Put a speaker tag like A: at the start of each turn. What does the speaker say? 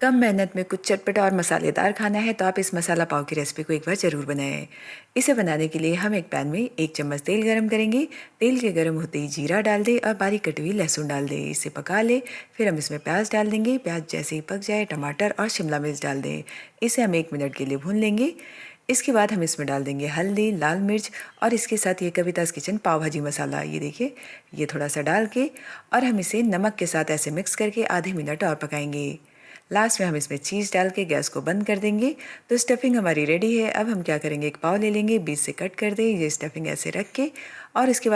A: कम मेहनत में कुछ चटपटा और मसालेदार खाना है तो आप इस मसाला पाव की रेसिपी को एक बार ज़रूर बनाएं। इसे बनाने के लिए हम एक पैन में 1 चम्मच तेल गरम करेंगे। तेल के गरम होते ही जीरा डाल दें और बारीक कटी हुई लहसुन डाल दें। इसे पका लें। फिर हम इसमें प्याज डाल देंगे। प्याज जैसे ही पक जाए टमाटर और शिमला मिर्च डाल दें। इसे हम 1 मिनट के लिए भून लेंगे। इसके बाद हम इसमें डाल देंगे हल्दी, लाल मिर्च और इसके साथ ये कविताज़ किचन पाव भाजी मसाला, ये देखिए, ये थोड़ा सा डाल के और हम इसे नमक के साथ ऐसे मिक्स करके आधे मिनट और पकाएंगे। लास्ट में हम इसमें चीज़ डाल के गैस को बंद कर देंगे। तो स्टफिंग हमारी रेडी है। अब हम क्या करेंगे, एक पाव ले लेंगे, बीच से कट कर दें ये स्टफिंग ऐसे रख के और इसके बाद